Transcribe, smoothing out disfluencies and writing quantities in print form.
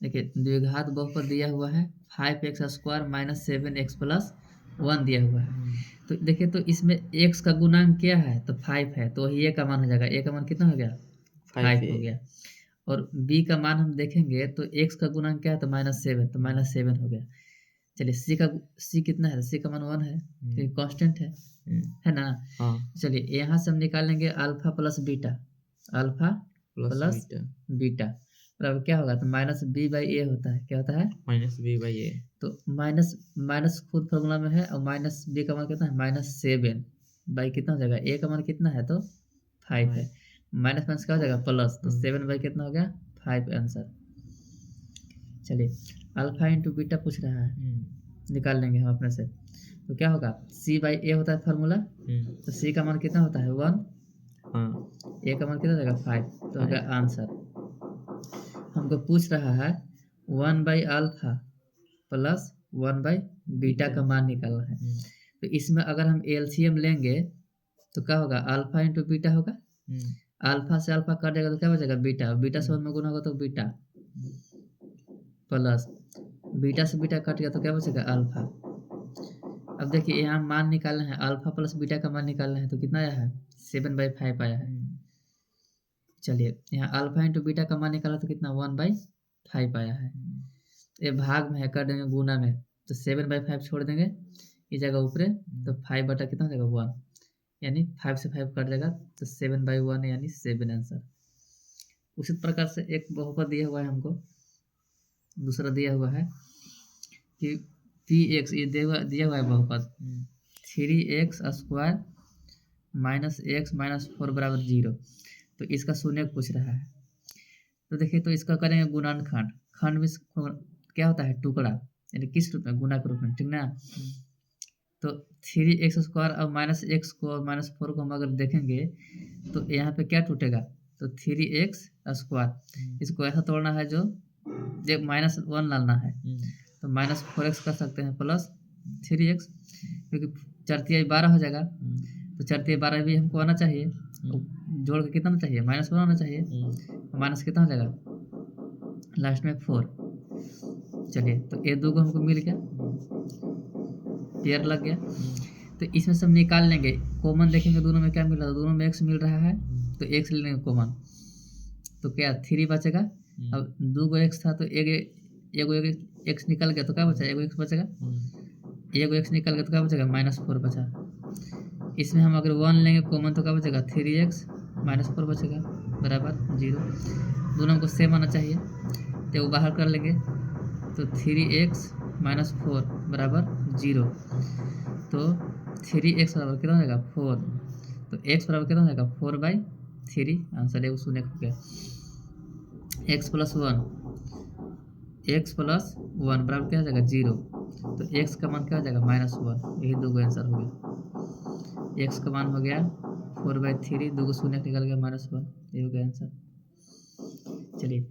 देखिए द्विघात बहुपद दिया हुआ है 5x² माइनस 7x प्लस 1 दिया हुआ है। तो देखिए तो इसमें x का गुणांक क्या है, तो 5 है, तो वही a का मान हो जाएगा। a का मान कितना हो गया, 5 हो गया। और b का मान हम देखेंगे तो x का गुणांक क्या है, तो -7, तो -7 हो गया। चलिए c कितना है, c का मान 1 है, तो कांस्टेंट है ना। चलिए यहाँ से हम निकालेंगे alpha plus beta, alpha plus beta, और अब क्या होगा, तो -b/a होता है, क्या होता है, -b/a। तो माइनस खुद फॉर्मूला में है, और माइनस b का मान कितना है, -7 बाई कितना हो जाएगा, a का मान कितना है, तो 5 है, माइनस माइनस क्या हो जाएगा, प्लस, तो 7 बाई कितना हो गया, 5 आंसर। चलिए अल्फा इंटू बीटा पूछ रहा है, निकाल लेंगे हम अपने से। तो क्या होगा, c/a होता है फार्मूला, तो c का मान कितना होता है 1, a का मान कितना हो जाएगा 5, तो हो गया आंसर। हमको पूछ रहा है 1/अल्फा प्लस 1/बीटा का मान निकालना है। तो इसमें अगर हम एलसीएम लेंगे तो क्या होगा, अल्फा इंटू बीटा होगा, अल्फा से अल्फा कट जाएगा तो क्या बचेगा, बीटा, बीटा से 1 में गुना होगा तो बीटा, प्लस बीटा से बीटा कट गया तो क्या बचेगा, अल्फा। अब देखिए यहाँ मान निकालना है, अल्फा प्लस बीटा का मान निकालना है, तो कितना आया है, 7/5 आया है। चलिए यहाँ अल्फा इंटू बीटा का मान निकाला तो कितना, 1/5 आया है। ये भाग में है, कर देंगे गुना में, तो 7/5 छोड़ देंगे इस जगह ऊपरे, तो 5 बटा कितना हो जाएगा 1, यानी 5 से 5 कट जाएगा, तो 7/1 यानी 7 आंसर। उसी प्रकार से एक बहुपद दिया हुआ है हमको, दूसरा दिया हुआ है कि px, ये दिया हुआ है बहुपद 3x² माइनस x माइनस 4 बराबर 0। तो इसका शून्य पूछ रहा है। तो देखिए तो इसका करेंगे गुणनखंड, खंड में क्या होता है, टुकड़ा, यानी किस रूप में, गुना के रूप में, ठीक ना। तो 3x² और -x को और -4 को हम अगर देखेंगे तो यहाँ पे क्या टूटेगा, तो 3x², इसको ऐसा तोड़ना है जो -1 लाना है, तो -4x कर सकते हैं, प्लस 3x, क्योंकि 4×3 12 हो जाएगा, तो 4×3 12 भी हमको आना चाहिए, जोड़ के कितना चाहिए, -1 आना चाहिए, माइनस कितना हो जाएगा लास्ट में 4। चलिए तो ये दो को हमको मिल गया, पेयर लग गया। तो इसमें सब निकाल लेंगे, कॉमन देखेंगे दोनों में क्या मिल रहा है, दोनों में x मिल रहा है, तो x ले लेंगे कॉमन, तो क्या 3 बचेगा। अब 2 x था तो एगो x निकल गया तो क्या बचा, एगो x बचेगा, एगो x निकल गया तो क्या बचेगा, -4 बचा। इसमें हम अगर 1 लेंगे कॉमन तो क्या बचेगा, 3x -4 बचेगा बराबर 0। दोनों को सेम आना चाहिए, तो बाहर कर लेंगे, तो 3x -4 बराबर 0। तो 3x बराबर कितना हो जाएगा 4, तो x बराबर कितना हो जाएगा 4/3, आंसर है शून्य हो गया। x + 1, x + 1 बराबर क्या हो जाएगा 0, तो x का मान क्या हो जाएगा -1, यही दो आंसर हो गया। x का मान हो गया 4/3, दो शून्य निकल गया -1, ये हो गया आंसर। चलिए